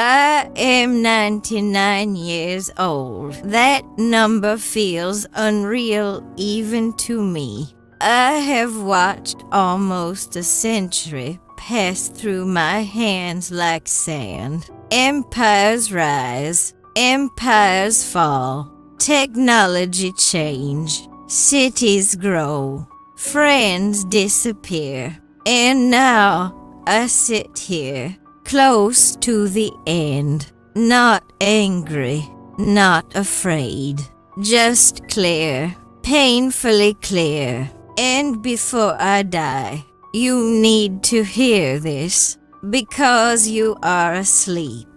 I am 99 years old. That number feels unreal even to me. I have watched almost a century pass through my hands like sand. Empires rise, empires fall, technology change, cities grow, friends disappear, and now I sit here, close to the end, not angry, not afraid, just clear, painfully clear. And before I die, you need to hear this, because you are asleep.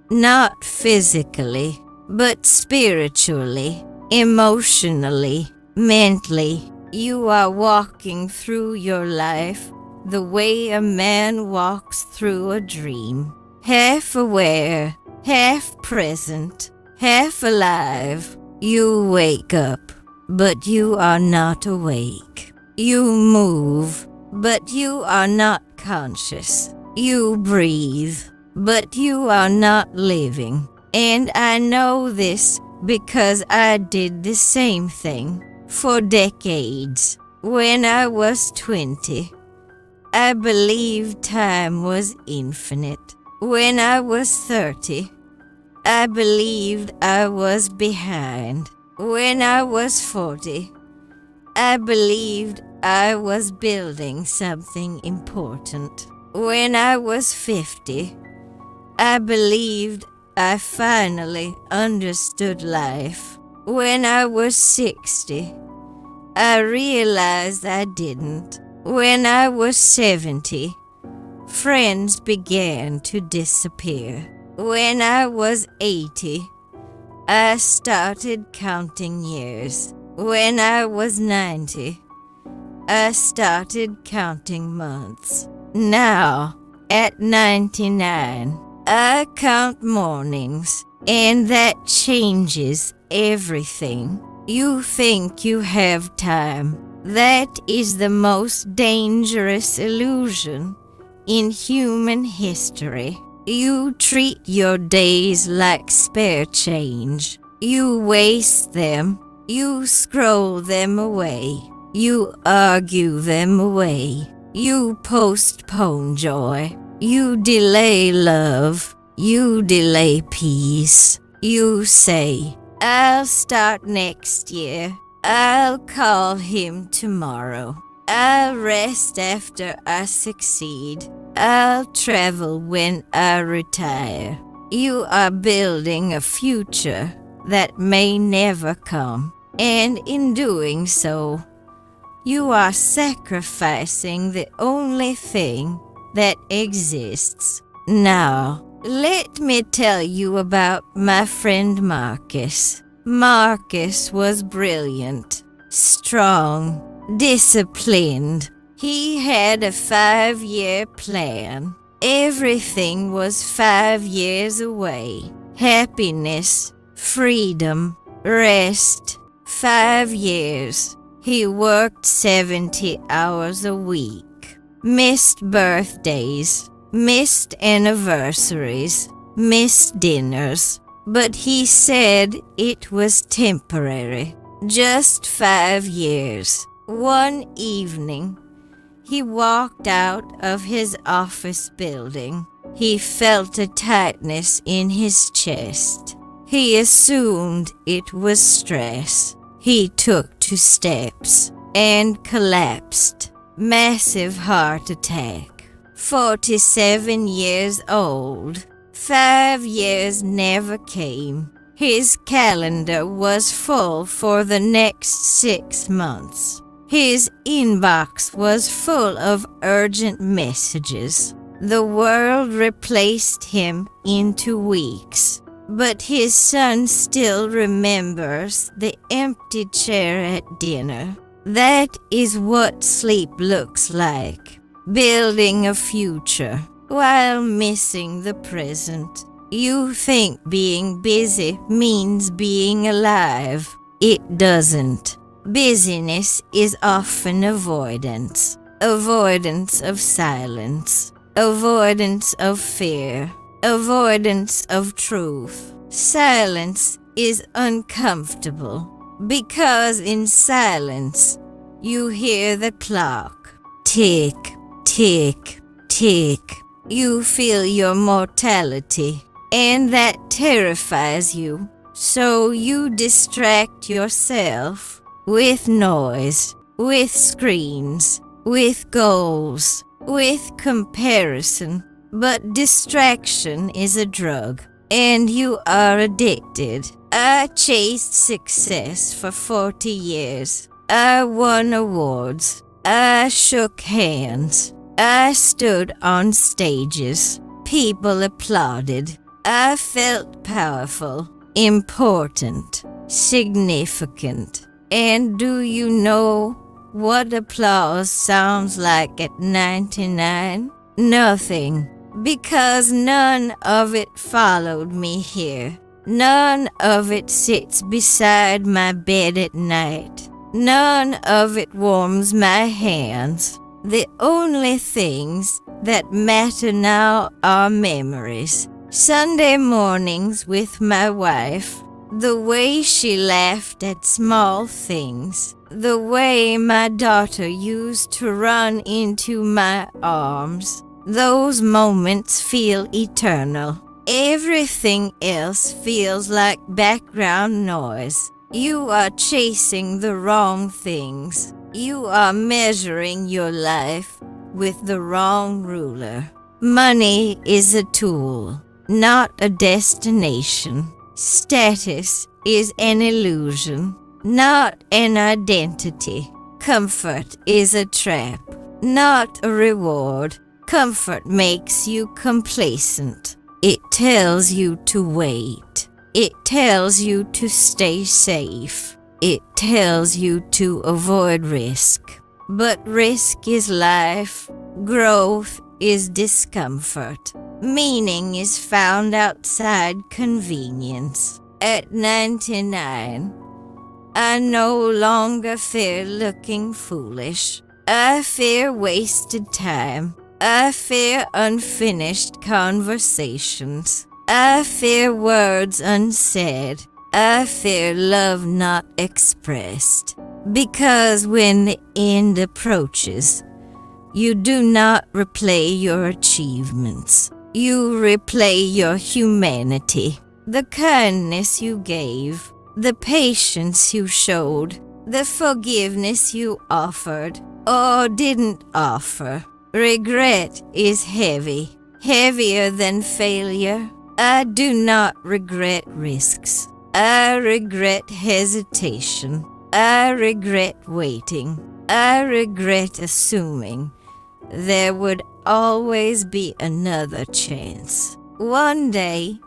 Not physically, but spiritually, emotionally, mentally. You are walking through your life the way a man walks through a dream. Half aware, half present, half alive. You wake up, but you are not awake. You move, but you are not conscious. You breathe, but you are not living. And I know this because I did the same thing for decades. When I was 20, I believed time was infinite. When I was 30, I believed I was behind. When I was 40, I believed I was building something important. When I was 50, I believed I finally understood life. When I was 60, I realized I didn't. When I was 70, friends began to disappear. When I was 80, I started counting years. When I was 90, I started counting months. Now, at 99, I count mornings, and that changes everything. You think you have time. That is the most dangerous illusion in human history. You treat your days like spare change. You waste them. You scroll them away. You argue them away. You postpone joy. You delay love. You delay peace. You say, I'll start next year. I'll call him tomorrow. I'll rest after I succeed. I'll travel when I retire. You are building a future that may never come, and in doing so, you are sacrificing the only thing that exists. Now, let me tell you about my friend Marcus. Marcus was brilliant, strong, disciplined. He had a 5-year plan. Everything was 5 years away. Happiness, freedom, rest. 5 years. He worked 70 hours a week. Missed birthdays, missed anniversaries, missed dinners. But he said it was temporary. Just 5 years. One evening, he walked out of his office building. He felt a tightness in his chest. He assumed it was stress. He took 2 steps and collapsed. Massive heart attack. 47 years old. 5 years never came. His calendar was full for the next 6 months. His inbox was full of urgent messages. The world replaced him in 2 weeks. But his son still remembers the empty chair at dinner. That is what sleep looks like. Building a future while missing the present. You think being busy means being alive. It doesn't. Busyness is often avoidance. Avoidance of silence. Avoidance of fear. avoidance of truth. Silence is uncomfortable because in silence you hear the clock tick, tick, tick. You feel your mortality, and that terrifies you. So you distract yourself with noise, with screens, with goals, with comparison. But distraction is a drug, and you are addicted. I chased success for 40 years. I won awards. I shook hands. I stood on stages. People applauded. I felt powerful, important, significant. And do you know what applause sounds like at 99? Nothing. Because none of it followed me here. None of it sits beside my bed at night. None of it warms my hands. The only things that matter now are memories. Sunday mornings with my wife. The way she laughed at small things. The way my daughter used to run into my arms. Those moments feel eternal. Everything else feels like background noise. You are chasing the wrong things. You are measuring your life with the wrong ruler. Money is a tool, not a destination. Status is an illusion, not an identity. Comfort is a trap, not a reward. Comfort makes you complacent. It tells you to wait. It tells you to stay safe. It tells you to avoid risk. But risk is life. Growth is discomfort. Meaning is found outside convenience. At 99, I no longer fear looking foolish. I fear wasted time. I fear unfinished conversations. I fear words unsaid. I fear love not expressed. Because when the end approaches, you do not replay your achievements. You replay your humanity. The kindness you gave. The patience you showed. The forgiveness you offered or didn't offer. Regret is heavy, heavier than failure. I do not regret risks. I regret hesitation. I regret waiting. I regret assuming there would always be another chance. One day,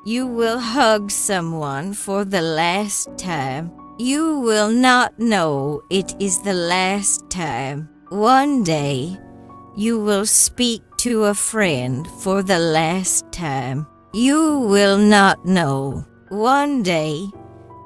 you will hug someone for the last time. You will not know it is the last time. One day, you will speak to a friend for the last time. You will not know. One day,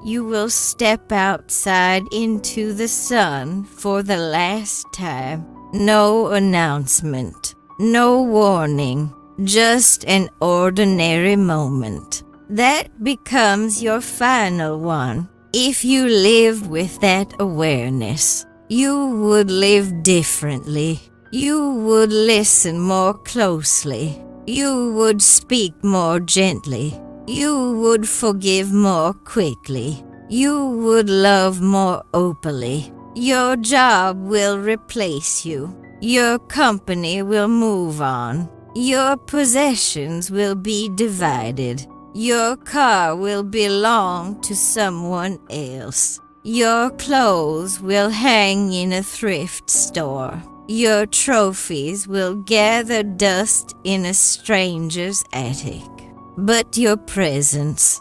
you will step outside into the sun for the last time. No announcement, no warning, just an ordinary moment. That becomes your final one. If you lived with that awareness, you would live differently. You would listen more closely. You would speak more gently. You would forgive more quickly. You would love more openly. Your job will replace you. Your company will move on. Your possessions will be divided. Your car will belong to someone else. Your clothes will hang in a thrift store. Your trophies will gather dust in a stranger's attic. But your presence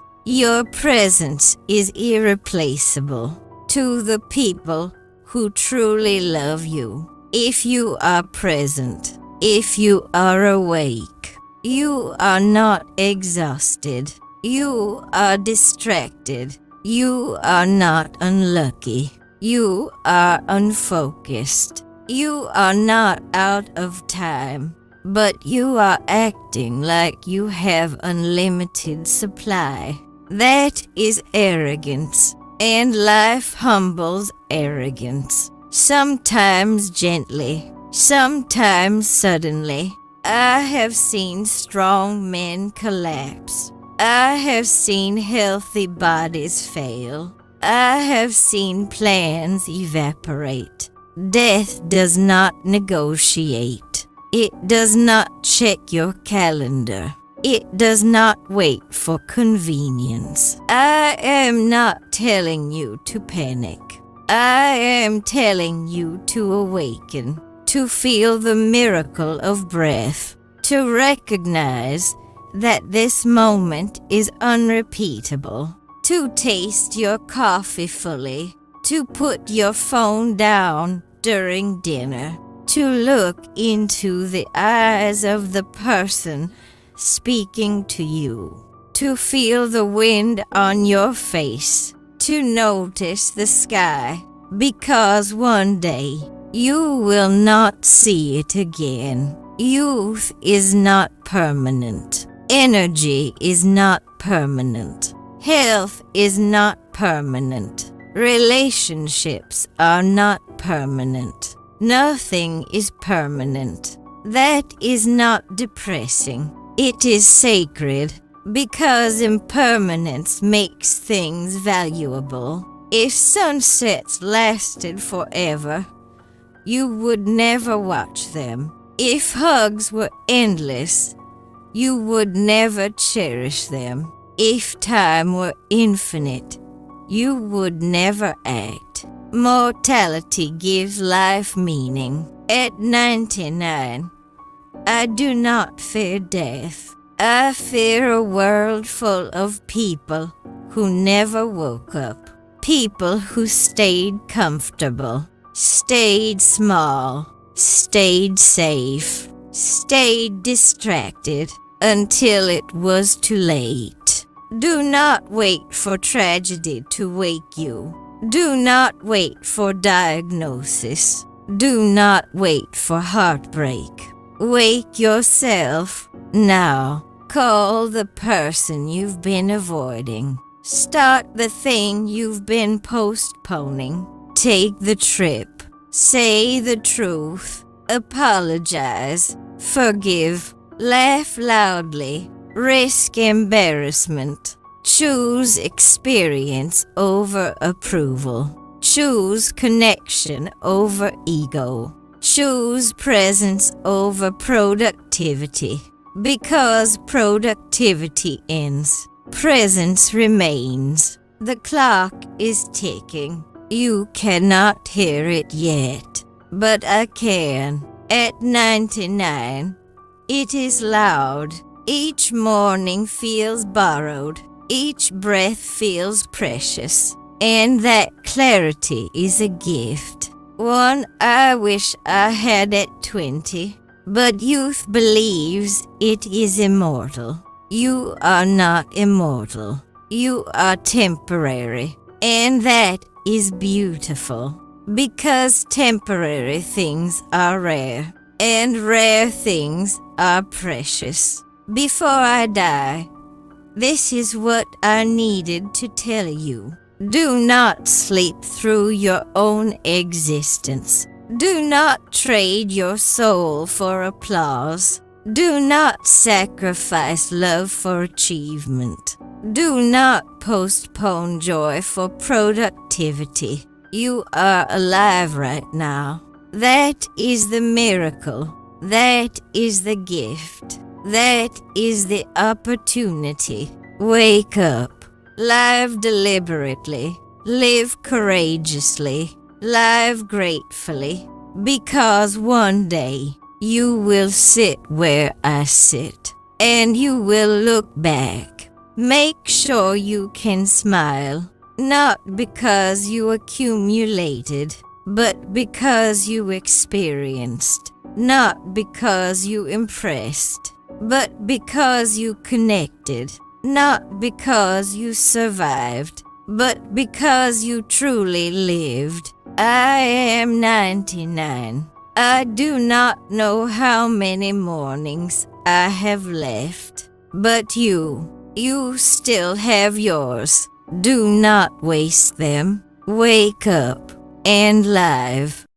is irreplaceable to the people who truly love you. If you are present, if you are awake, you are not exhausted. You are distracted. You are not unlucky. You are unfocused. You are not out of time. but you are acting like you have unlimited supply. That is arrogance, and life humbles arrogance, sometimes gently, sometimes suddenly. I have seen strong men collapse. I have seen healthy bodies fail. I have seen plans evaporate. Death does not negotiate. It does not check your calendar. It does not wait for convenience. I am not telling you to panic. I am telling you to awaken, to feel the miracle of breath, to recognize that this moment is unrepeatable, to taste your coffee fully, to put your phone down during dinner, to look into the eyes of the person speaking to you, to feel the wind on your face, to notice the sky, because one day you will not see it again. Youth is not permanent. Energy is not permanent. Health is not permanent. Relationships are not permanent. Nothing is permanent. That is not depressing. It is sacred, because impermanence makes things valuable. If sunsets lasted forever, you would never watch them. If hugs were endless, you would never cherish them. If time were infinite, you would never act. Mortality gives life meaning. At 99, I do not fear death. I fear a world full of people who never woke up. People who stayed comfortable, stayed small, stayed safe, stayed distracted until it was too late. Do not wait for tragedy to wake you. Do not wait for diagnosis. Do not wait for heartbreak. Wake yourself now. Call the person you've been avoiding. Start the thing you've been postponing. Take the trip. Say the truth. Apologize. Forgive. Laugh loudly. Risk embarrassment. Choose experience over approval. Choose connection over ego. Choose presence over productivity. Because productivity ends, presence remains. The clock is ticking. You cannot hear it yet, but I can. At 99, it is loud. Each morning feels borrowed. Each breath feels precious. And that clarity is a gift. One I wish I had at 20. But youth believes it is immortal. You are not immortal. You are temporary. And that is beautiful. Because temporary things are rare. And rare things are precious. Before I die, this is what I needed to tell you. Do not sleep through your own existence. Do not trade your soul for applause. Do not sacrifice love for achievement. Do not postpone joy for productivity. You are alive right now. That is the miracle. That is the gift. That is the opportunity. Wake up. Live deliberately. Live courageously. Live gratefully. Because one day you will sit where I sit. And you will look back. Make sure you can smile. Not because you accumulated, but because you experienced. Not because you impressed, but because you connected. Not because you survived, but because you truly lived. I am 99. I do not know how many mornings I have left, but you still have yours. Do not waste them. Wake up and live.